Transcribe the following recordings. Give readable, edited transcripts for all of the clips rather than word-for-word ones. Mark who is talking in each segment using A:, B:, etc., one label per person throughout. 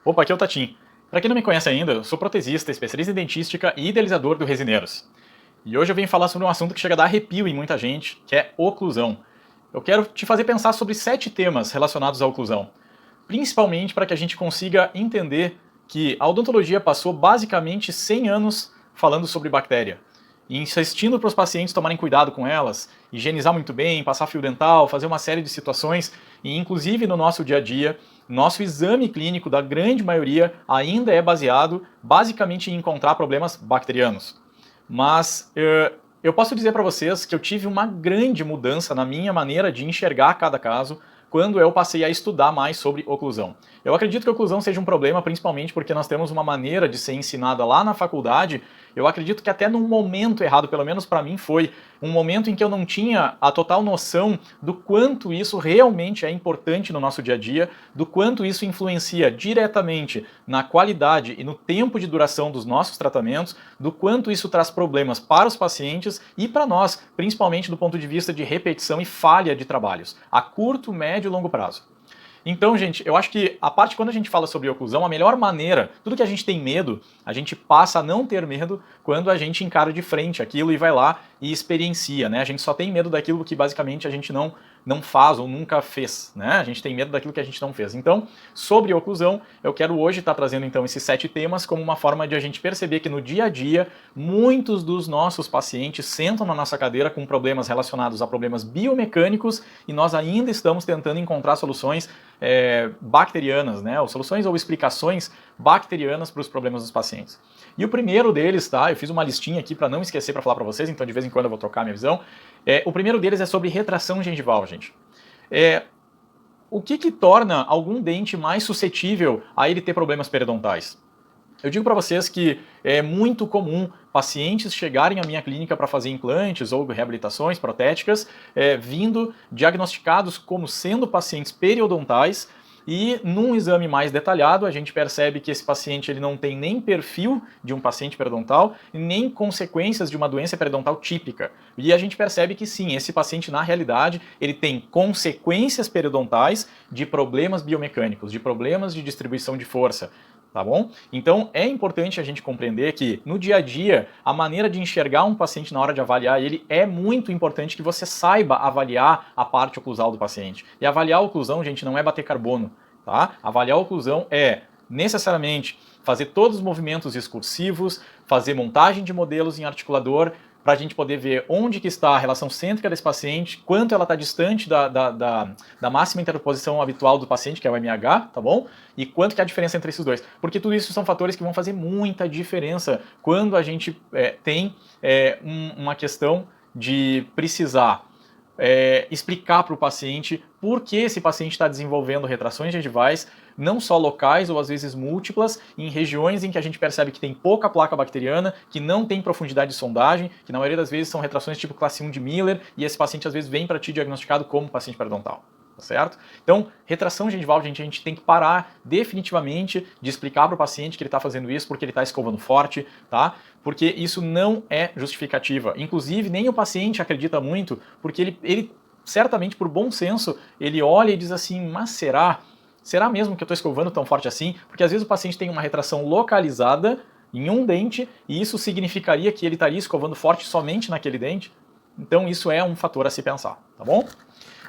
A: Opa, aqui é o Tatim. Para quem não me conhece ainda, eu sou protesista, especialista em dentística e idealizador do Resineiros. E hoje eu venho falar sobre um assunto que chega a dar arrepio em muita gente, que é oclusão. Eu quero te fazer pensar sobre 7 temas relacionados à oclusão, principalmente para que a gente consiga entender que a odontologia passou basicamente 100 anos falando sobre bactéria, e insistindo para os pacientes tomarem cuidado com elas, higienizar muito bem, passar fio dental, fazer uma série de situações, e inclusive no nosso dia a dia, nosso exame clínico da grande maioria ainda é baseado basicamente em encontrar problemas bacterianos. Mas eu posso dizer para vocês que eu tive uma grande mudança na minha maneira de enxergar cada caso quando eu passei a estudar mais sobre oclusão. Eu acredito que a oclusão seja um problema principalmente porque nós temos uma maneira de ser ensinada lá na faculdade. Eu acredito que até num momento errado, pelo menos para mim foi, um momento em que eu não tinha a total noção do quanto isso realmente é importante no nosso dia a dia, do quanto isso influencia diretamente na qualidade e no tempo de duração dos nossos tratamentos, do quanto isso traz problemas para os pacientes e para nós, principalmente do ponto de vista de repetição e falha de trabalhos, a curto, médio e longo prazo. Então, gente, eu acho que a parte quando a gente fala sobre oclusão, a melhor maneira, tudo que a gente tem medo, a gente passa a não ter medo quando a gente encara de frente aquilo e vai lá e experiencia, né? A gente só tem medo daquilo que basicamente a gente não faz ou nunca fez, né? A gente tem medo daquilo que a gente não fez. Então, sobre oclusão, eu quero hoje estar trazendo então esses 7 temas como uma forma de a gente perceber que no dia a dia, muitos dos nossos pacientes sentam na nossa cadeira com problemas relacionados a problemas biomecânicos e nós ainda estamos tentando encontrar soluções bacterianas, né? Ou soluções ou explicações bacterianas para os problemas dos pacientes. E o primeiro deles, tá? Eu fiz uma listinha aqui para não esquecer para falar para vocês, então de vez em quando eu vou trocar a minha visão. O primeiro deles é sobre retração gengival, gente. O que torna algum dente mais suscetível a ele ter problemas periodontais? Eu digo para vocês que é muito comum pacientes chegarem à minha clínica para fazer implantes ou reabilitações protéticas, vindo diagnosticados como sendo pacientes periodontais, e num exame mais detalhado a gente percebe que esse paciente ele não tem nem perfil de um paciente periodontal, nem consequências de uma doença periodontal típica. E a gente percebe que sim, esse paciente na realidade ele tem consequências periodontais de problemas biomecânicos, de problemas de distribuição de força. Tá bom? Então é importante a gente compreender que no dia a dia a maneira de enxergar um paciente na hora de avaliar ele é muito importante que você saiba avaliar a parte oclusal do paciente. E avaliar a oclusão, gente, não é bater carbono, tá? Avaliar a oclusão é necessariamente fazer todos os movimentos excursivos, fazer montagem de modelos em articulador, para a gente poder ver onde que está a relação cêntrica desse paciente, quanto ela está distante da máxima interposição habitual do paciente, que é o MH, tá bom? E quanto que é a diferença entre esses dois. Porque tudo isso são fatores que vão fazer muita diferença quando a gente tem uma questão de precisar explicar para o paciente por que esse paciente está desenvolvendo retrações gengivais, não só locais ou às vezes múltiplas, em regiões em que a gente percebe que tem pouca placa bacteriana, que não tem profundidade de sondagem, que na maioria das vezes são retrações tipo classe 1 de Miller, e esse paciente às vezes vem para ti diagnosticado como paciente periodontal. Tá certo? Então, retração gengival, gente, a gente tem que parar definitivamente de explicar para o paciente que ele está fazendo isso porque ele está escovando forte, tá? Porque isso não é justificativa. Inclusive, nem o paciente acredita muito, porque ele certamente, por bom senso, ele olha e diz assim, mas será? Será mesmo que eu estou escovando tão forte assim? Porque às vezes o paciente tem uma retração localizada em um dente e isso significaria que ele estaria escovando forte somente naquele dente. Então, isso é um fator a se pensar, tá bom?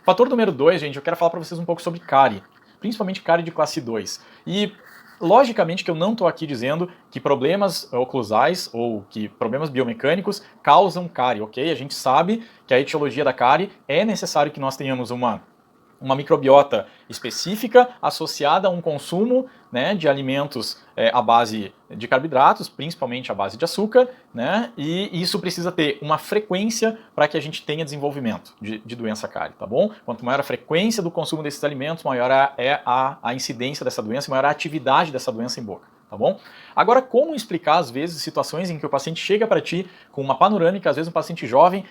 A: Fator número 2, gente, eu quero falar para vocês um pouco sobre cárie, principalmente cárie de classe 2. E, logicamente, que eu não estou aqui dizendo que problemas oclusais ou que problemas biomecânicos causam cárie, ok? A gente sabe que a etiologia da cárie é necessário que nós tenhamos uma microbiota específica associada a um consumo, né, de alimentos à base de carboidratos, principalmente à base de açúcar, né, e isso precisa ter uma frequência para que a gente tenha desenvolvimento de doença cárie, tá bom? Quanto maior a frequência do consumo desses alimentos, maior é a incidência dessa doença, maior a atividade dessa doença em boca. Tá bom? Agora, como explicar, às vezes, situações em que o paciente chega para ti com uma panorâmica, às vezes um paciente jovem,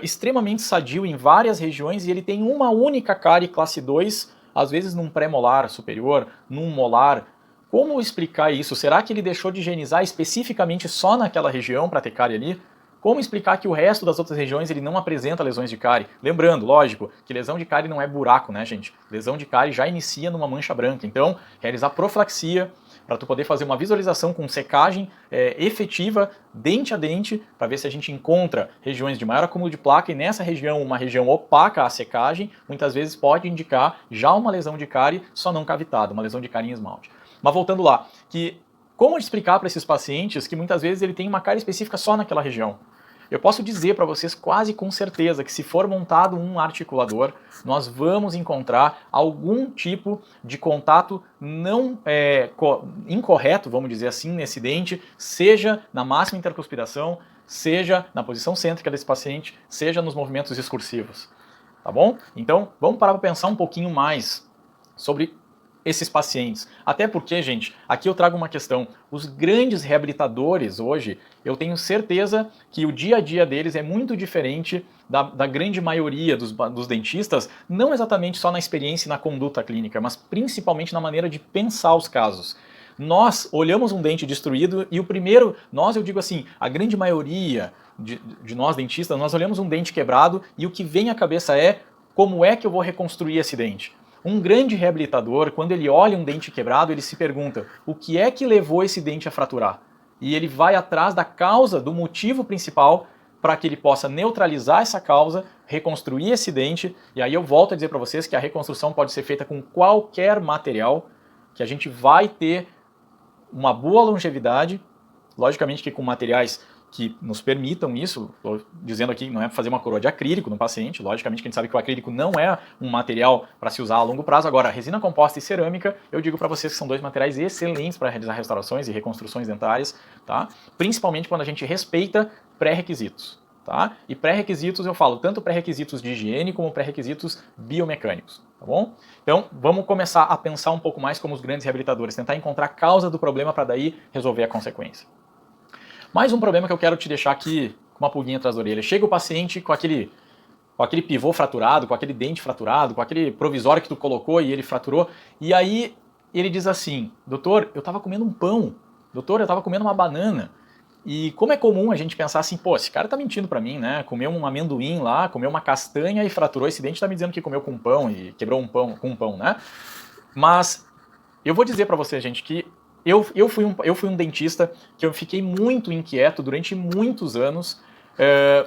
A: extremamente sadio em várias regiões e ele tem uma única cárie classe 2, às vezes num pré-molar superior, num molar. Como explicar isso? Será que ele deixou de higienizar especificamente só naquela região para ter cárie ali? Como explicar que o resto das outras regiões ele não apresenta lesões de cárie? Lembrando, lógico, que lesão de cárie não é buraco, né, gente? Lesão de cárie já inicia numa mancha branca. Então, realizar profilaxia, para tu poder fazer uma visualização com secagem efetiva, dente a dente, para ver se a gente encontra regiões de maior acúmulo de placa, e nessa região, uma região opaca à secagem, muitas vezes pode indicar já uma lesão de cárie, só não cavitada, uma lesão de cárie em esmalte. Mas voltando lá, como explicar para esses pacientes que muitas vezes ele tem uma cárie específica só naquela região? Eu posso dizer para vocês quase com certeza que se for montado um articulador, nós vamos encontrar algum tipo de contato não incorreto, vamos dizer assim, nesse dente, seja na máxima intercuspidação, seja na posição cêntrica desse paciente, seja nos movimentos excursivos. Tá bom? Então, vamos parar para pensar um pouquinho mais sobre esses pacientes. Até porque, gente, aqui eu trago uma questão. Os grandes reabilitadores hoje, eu tenho certeza que o dia a dia deles é muito diferente da grande maioria dos dentistas, não exatamente só na experiência e na conduta clínica, mas principalmente na maneira de pensar os casos. Nós olhamos um dente destruído e eu digo assim, a grande maioria de nós dentistas, nós olhamos um dente quebrado e o que vem à cabeça é como é que eu vou reconstruir esse dente? Um grande reabilitador, quando ele olha um dente quebrado, ele se pergunta o que é que levou esse dente a fraturar? E ele vai atrás da causa, do motivo principal, para que ele possa neutralizar essa causa, reconstruir esse dente, e aí eu volto a dizer para vocês que a reconstrução pode ser feita com qualquer material, que a gente vai ter uma boa longevidade, logicamente que com materiais que nos permitam isso, estou dizendo aqui, não é fazer uma coroa de acrílico no paciente, logicamente que a gente sabe que o acrílico não é um material para se usar a longo prazo. Agora, resina composta e cerâmica, eu digo para vocês que são dois materiais excelentes para realizar restaurações e reconstruções dentárias, tá? Principalmente quando a gente respeita pré-requisitos, tá? E pré-requisitos eu falo tanto pré-requisitos de higiene como pré-requisitos biomecânicos, tá bom? Então, vamos começar a pensar um pouco mais como os grandes reabilitadores, tentar encontrar a causa do problema para daí resolver a consequência. Mais um problema que eu quero te deixar aqui com uma pulguinha atrás da orelha. Chega o paciente com aquele pivô fraturado, com aquele dente fraturado, com aquele provisório que tu colocou e ele fraturou, e aí ele diz assim, doutor, eu estava comendo um pão, doutor, eu estava comendo uma banana. E como é comum a gente pensar assim, pô, esse cara tá mentindo pra mim, né? Comeu um amendoim lá, comeu uma castanha e fraturou esse dente, tá me dizendo que comeu com pão e quebrou um pão com um pão, né? Mas eu vou dizer pra você, gente, que eu fui um dentista que eu fiquei muito inquieto durante muitos anos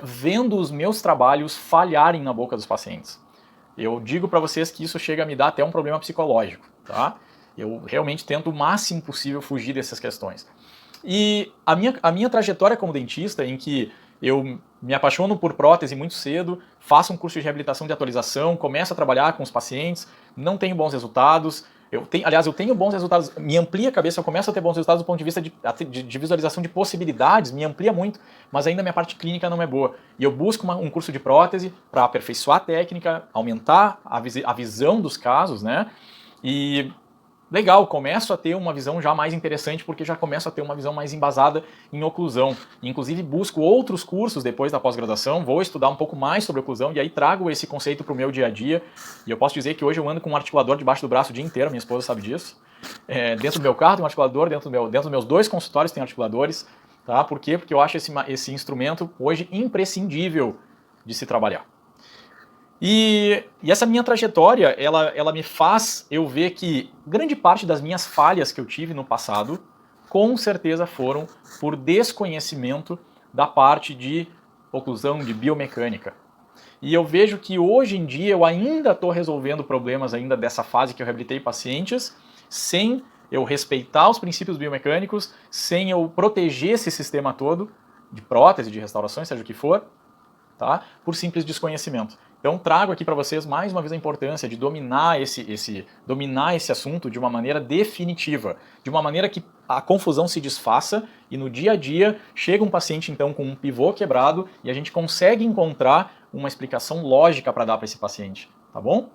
A: vendo os meus trabalhos falharem na boca dos pacientes. Eu digo para vocês que isso chega a me dar até um problema psicológico, tá? Eu realmente tento o máximo possível fugir dessas questões. E a minha trajetória como dentista, em que eu me apaixono por prótese muito cedo, faço um curso de reabilitação de atualização, começo a trabalhar com os pacientes, não tenho bons resultados. Eu tenho bons resultados, me amplia a cabeça, eu começo a ter bons resultados do ponto de vista de visualização de possibilidades, me amplia muito, mas ainda a minha parte clínica não é boa. E eu busco um curso de prótese para aperfeiçoar a técnica, aumentar a visão dos casos, né? E legal, começo a ter uma visão já mais interessante porque já começo a ter uma visão mais embasada em oclusão. Inclusive busco outros cursos depois da pós-graduação, vou estudar um pouco mais sobre oclusão e aí trago esse conceito para o meu dia a dia. E eu posso dizer que hoje eu ando com um articulador debaixo do braço o dia inteiro, minha esposa sabe disso. Dentro do meu carro tem um articulador, dentro dos meus 2 consultórios tem articuladores. Tá? Por quê? Porque eu acho esse instrumento hoje imprescindível de se trabalhar. E essa minha trajetória, ela me faz eu ver que grande parte das minhas falhas que eu tive no passado, com certeza foram por desconhecimento da parte de oclusão, de biomecânica. E eu vejo que hoje em dia eu ainda estou resolvendo problemas ainda dessa fase que eu reabilitei pacientes, sem eu respeitar os princípios biomecânicos, sem eu proteger esse sistema todo, de prótese, de restaurações, seja o que for, tá? Por simples desconhecimento. Então trago aqui para vocês mais uma vez a importância de dominar esse assunto de uma maneira definitiva, de uma maneira que a confusão se desfaça e no dia a dia chega um paciente então com um pivô quebrado e a gente consegue encontrar uma explicação lógica para dar para esse paciente, tá bom?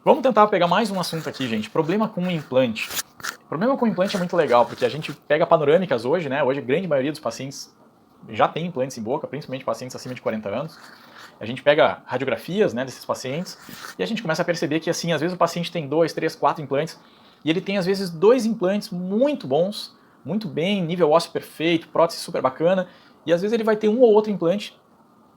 A: Vamos tentar pegar mais um assunto aqui, gente. Problema com implante. Problema com implante é muito legal, porque a gente pega panorâmicas hoje, né? Hoje a grande maioria dos pacientes já tem implantes em boca, principalmente pacientes acima de 40 anos. A gente pega radiografias, né, desses pacientes e a gente começa a perceber que, assim, às vezes o paciente tem 2, 3, 4 implantes e ele tem, às vezes, 2 implantes muito bons, muito bem, nível ósseo perfeito, prótese super bacana, e às vezes ele vai ter um ou outro implante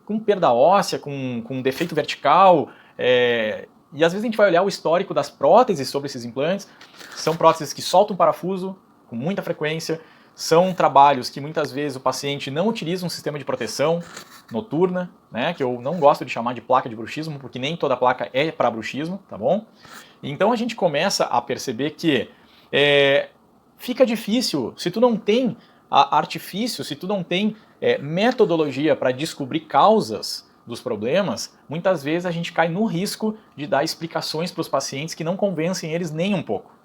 A: com perda óssea, com defeito vertical, e às vezes a gente vai olhar o histórico das próteses sobre esses implantes, são próteses que soltam parafuso, com muita frequência. São trabalhos que muitas vezes o paciente não utiliza um sistema de proteção noturna, né, que eu não gosto de chamar de placa de bruxismo, porque nem toda placa é para bruxismo, tá bom? Então a gente começa a perceber que fica difícil, se tu não tem artifício, se tu não tem metodologia para descobrir causas dos problemas, muitas vezes a gente cai no risco de dar explicações para os pacientes que não convencem eles nem um pouco.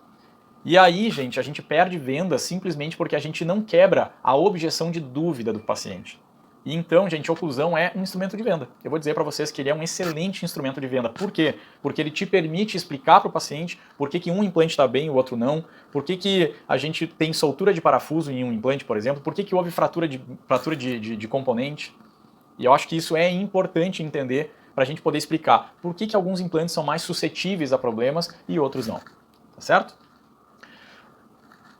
A: E aí, gente, a gente perde venda simplesmente porque a gente não quebra a objeção de dúvida do paciente. E então, gente, a oclusão é um instrumento de venda. Eu vou dizer para vocês que ele é um excelente instrumento de venda. Por quê? Porque ele te permite explicar para o paciente por que um implante está bem e o outro não, por que a gente tem soltura de parafuso em um implante, por exemplo, por que houve fratura de componente. E eu acho que isso é importante entender para a gente poder explicar por que alguns implantes são mais suscetíveis a problemas e outros não. Tá certo?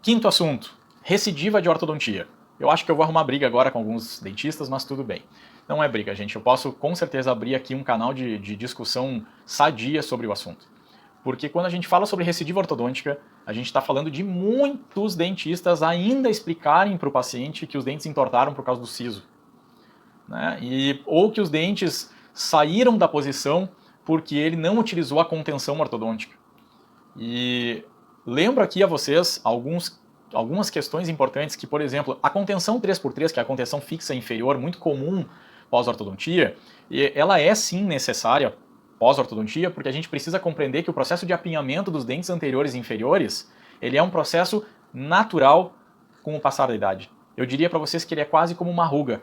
A: Quinto assunto, recidiva de ortodontia. Eu acho que eu vou arrumar briga agora com alguns dentistas, mas tudo bem. Não é briga, gente. Eu posso com certeza abrir aqui um canal de discussão sadia sobre o assunto. Porque quando a gente fala sobre recidiva ortodôntica, a gente está falando de muitos dentistas ainda explicarem para o paciente que os dentes entortaram por causa do siso. Né? Ou que os dentes saíram da posição porque ele não utilizou a contenção ortodôntica. E lembro aqui a vocês algumas questões importantes que, por exemplo, a contenção 3x3, que é a contenção fixa inferior, muito comum pós-ortodontia, ela é sim necessária pós-ortodontia, porque a gente precisa compreender que o processo de apinhamento dos dentes anteriores e inferiores, ele é um processo natural com o passar da idade. Eu diria para vocês que ele é quase como uma ruga,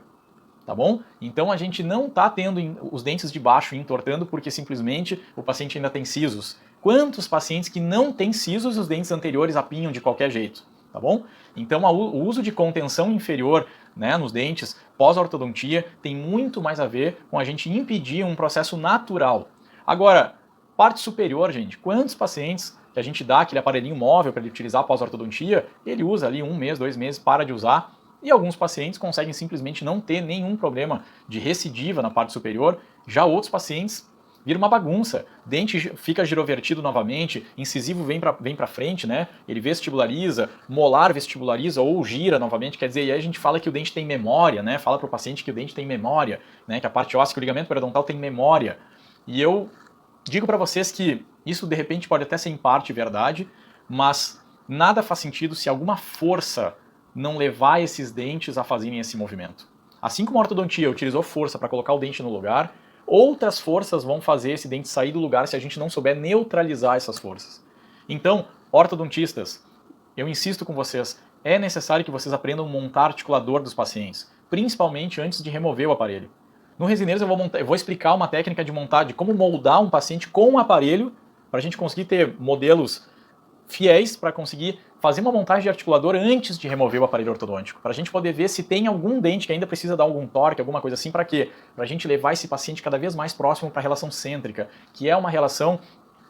A: tá bom? Então a gente não está tendo os dentes de baixo entortando porque simplesmente o paciente ainda tem sisos. Quantos pacientes que não têm sisos e os dentes anteriores apinham de qualquer jeito, tá bom? Então o uso de contenção inferior, né, nos dentes pós-ortodontia tem muito mais a ver com a gente impedir um processo natural. Agora, parte superior, gente, quantos pacientes que a gente dá aquele aparelhinho móvel para ele utilizar pós-ortodontia, ele usa ali 1 mês, 2 meses, para de usar, e alguns pacientes conseguem simplesmente não ter nenhum problema de recidiva na parte superior, já outros pacientes vira uma bagunça, dente fica girovertido novamente, incisivo vem para frente, né? Ele vestibulariza, molar vestibulariza ou gira novamente, quer dizer, e aí a gente fala que o dente tem memória, né? Fala para o paciente que o dente tem memória, né? Que a parte óssea, que o ligamento periodontal tem memória. E eu digo para vocês que isso de repente pode até ser em parte verdade, mas nada faz sentido se alguma força não levar esses dentes a fazerem esse movimento. Assim como a ortodontia utilizou força para colocar o dente no lugar, outras forças vão fazer esse dente sair do lugar se a gente não souber neutralizar essas forças. Então, ortodontistas, eu insisto com vocês, é necessário que vocês aprendam a montar articulador dos pacientes, principalmente antes de remover o aparelho. No Resineiros eu vou explicar uma técnica de montar, de como moldar um paciente com um aparelho, para a gente conseguir ter modelos fiéis para conseguir fazer uma montagem de articulador antes de remover o aparelho ortodôntico, para a gente poder ver se tem algum dente que ainda precisa dar algum torque, alguma coisa assim, para quê? Para a gente levar esse paciente cada vez mais próximo para a relação cêntrica, que é uma relação,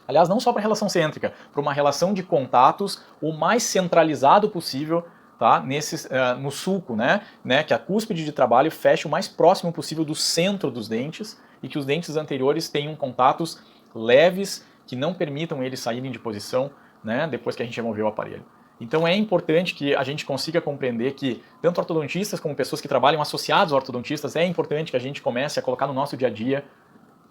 A: aliás, não só para a relação cêntrica, para uma relação de contatos o mais centralizado possível, tá? No sulco, né? Que a cúspide de trabalho feche o mais próximo possível do centro dos dentes e que os dentes anteriores tenham contatos leves que não permitam eles saírem de posição, né, depois que a gente removeu o aparelho. Então é importante que a gente consiga compreender que tanto ortodontistas como pessoas que trabalham associados a ortodontistas, é importante que a gente comece a colocar no nosso dia a dia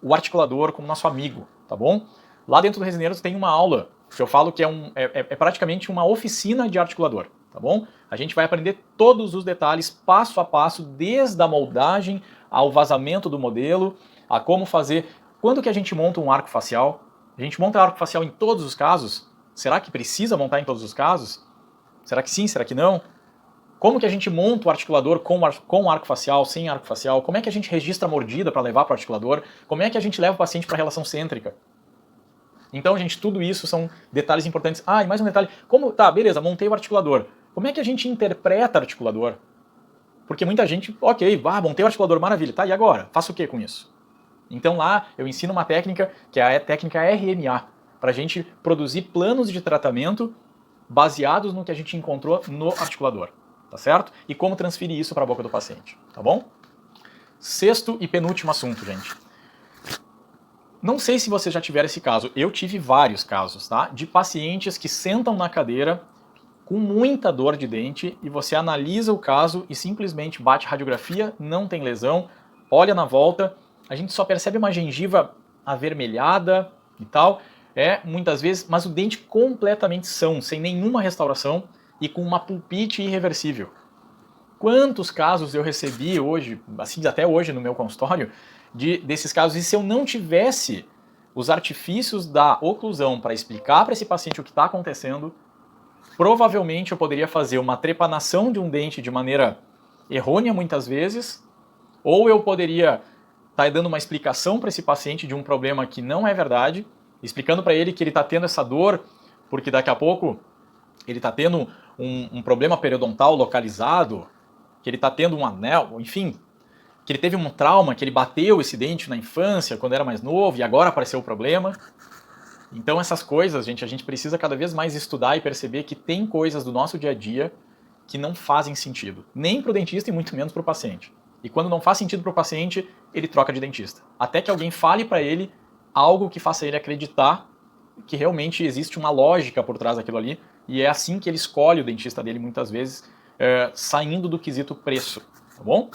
A: o articulador como nosso amigo, tá bom? Lá dentro do Resineiros tem uma aula que eu falo que é praticamente uma oficina de articulador, tá bom? A gente vai aprender todos os detalhes passo a passo, desde a moldagem ao vazamento do modelo, a como fazer. Quando que a gente monta um arco facial? A gente monta arco facial em todos os casos? Será que precisa montar em todos os casos? Será que sim? Será que não? Como que a gente monta o articulador com arco facial, sem arco facial? Como é que a gente registra a mordida para levar para o articulador? Como é que a gente leva o paciente para a relação cêntrica? Então, gente, tudo isso são detalhes importantes. Ah, e mais um detalhe. Tá, beleza, montei o articulador. Como é que a gente interpreta o articulador? Porque muita gente, ok, montei o articulador, maravilha. Tá, e agora? Faço o que com isso? Então lá eu ensino uma técnica que é a técnica RMA, para a gente produzir planos de tratamento baseados no que a gente encontrou no articulador, tá certo? E como transferir isso para a boca do paciente, tá bom? Sexto e penúltimo assunto, gente. Não sei se vocês já tiveram esse caso, eu tive vários casos, tá? De pacientes que sentam na cadeira com muita dor de dente e você analisa o caso e simplesmente bate radiografia, não tem lesão, olha na volta, a gente só percebe uma gengiva avermelhada e tal, muitas vezes, mas o dente completamente são, sem nenhuma restauração e com uma pulpite irreversível. Quantos casos eu recebi hoje, assim até hoje no meu consultório, desses casos, e se eu não tivesse os artifícios da oclusão para explicar para esse paciente o que está acontecendo, provavelmente eu poderia fazer uma trepanação de um dente de maneira errônea muitas vezes, ou eu poderia estar dando uma explicação para esse paciente de um problema que não é verdade, explicando para ele que ele está tendo essa dor porque daqui a pouco ele está tendo um problema periodontal localizado, que ele está tendo um anel, enfim, que ele teve um trauma, que ele bateu esse dente na infância, quando era mais novo, e agora apareceu o problema. Então essas coisas, gente, a gente precisa cada vez mais estudar e perceber que tem coisas do nosso dia a dia que não fazem sentido, nem para o dentista e muito menos para o paciente. E quando não faz sentido para o paciente, ele troca de dentista. Até que alguém fale para ele algo que faça ele acreditar que realmente existe uma lógica por trás daquilo ali, e é assim que ele escolhe o dentista dele muitas vezes, saindo do quesito preço, tá bom?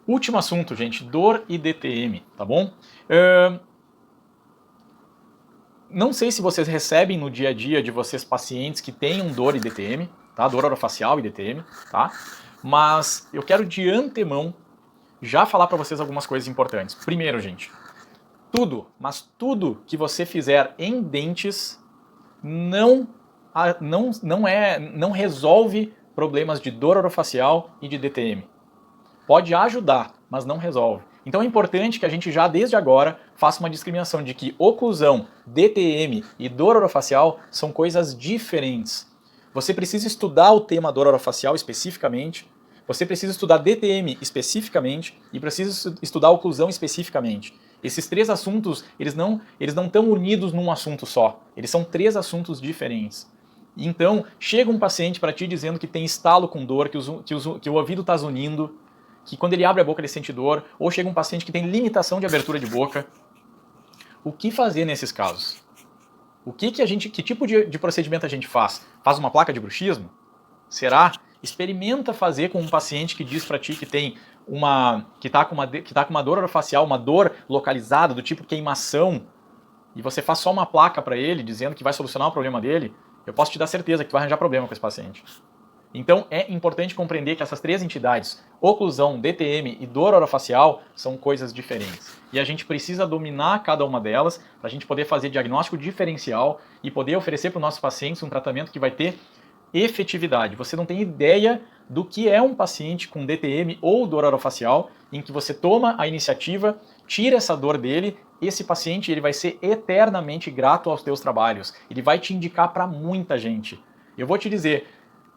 A: Último assunto, gente, dor e DTM, tá bom? Não sei se vocês recebem no dia a dia de vocês pacientes que tenham dor e DTM, tá? Dor orofacial e DTM, tá? Mas eu quero de antemão já falar para vocês algumas coisas importantes. Primeiro, gente, tudo que você fizer em dentes não resolve problemas de dor orofacial e de DTM. Pode ajudar, mas não resolve. Então é importante que a gente já desde agora faça uma discriminação de que oclusão, DTM e dor orofacial são coisas diferentes. Você precisa estudar o tema dor orofacial especificamente, você precisa estudar DTM especificamente e precisa estudar oclusão especificamente. Esses três assuntos, eles não estão unidos num assunto só. Eles são três assuntos diferentes. Então, chega um paciente para ti dizendo que tem estalo com dor, que o ouvido está zunindo, que quando ele abre a boca ele sente dor, ou chega um paciente que tem limitação de abertura de boca. O que fazer nesses casos? Que tipo de procedimento a gente faz? Faz uma placa de bruxismo? Será? Experimenta fazer com um paciente que diz para ti que tem que tá com uma dor orofacial, uma dor localizada do tipo queimação, e você faz só uma placa para ele dizendo que vai solucionar o problema dele. Eu posso te dar certeza que tu vai arranjar problema com esse paciente. Então é importante compreender que essas três entidades, oclusão, DTM e dor orofacial, são coisas diferentes. E a gente precisa dominar cada uma delas para a gente poder fazer diagnóstico diferencial e poder oferecer para os nossos pacientes um tratamento que vai ter efetividade. Você não tem ideia do que é um paciente com DTM ou dor orofacial, em que você toma a iniciativa, tira essa dor dele, esse paciente ele vai ser eternamente grato aos teus trabalhos. Ele vai te indicar para muita gente. Eu vou te dizer,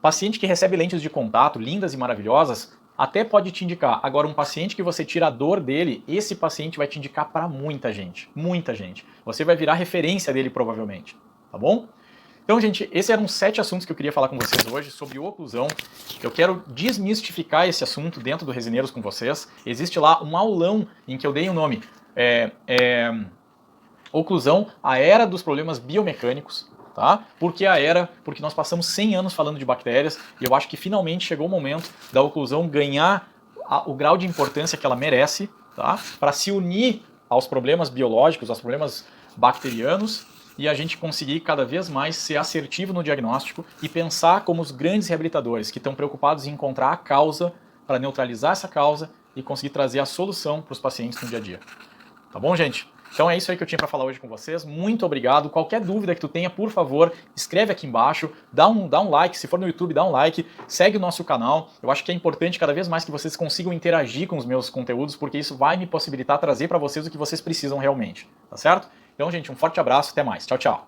A: paciente que recebe lentes de contato, lindas e maravilhosas, até pode te indicar. Agora, um paciente que você tira a dor dele, esse paciente vai te indicar para muita gente. Muita gente. Você vai virar referência dele provavelmente. Tá bom? Então, gente, esses eram 7 assuntos que eu queria falar com vocês hoje sobre oclusão. Eu quero desmistificar esse assunto dentro do Resineiros com vocês. Existe lá um aulão em que eu dei o nome Oclusão, a era dos problemas biomecânicos. Tá? Por que a era? Porque nós passamos 100 anos falando de bactérias e eu acho que finalmente chegou o momento da oclusão ganhar o grau de importância que ela merece, tá? Para se unir aos problemas biológicos, aos problemas bacterianos, e a gente conseguir cada vez mais ser assertivo no diagnóstico e pensar como os grandes reabilitadores que estão preocupados em encontrar a causa para neutralizar essa causa e conseguir trazer a solução para os pacientes no dia a dia. Tá bom, gente? Então é isso aí que eu tinha para falar hoje com vocês. Muito obrigado. Qualquer dúvida que tu tenha, por favor, escreve aqui embaixo, dá um like. Se for no YouTube, dá um like, segue o nosso canal. Eu acho que é importante cada vez mais que vocês consigam interagir com os meus conteúdos, porque isso vai me possibilitar trazer para vocês o que vocês precisam realmente. Tá certo? Então, gente, um forte abraço, até mais. Tchau, tchau.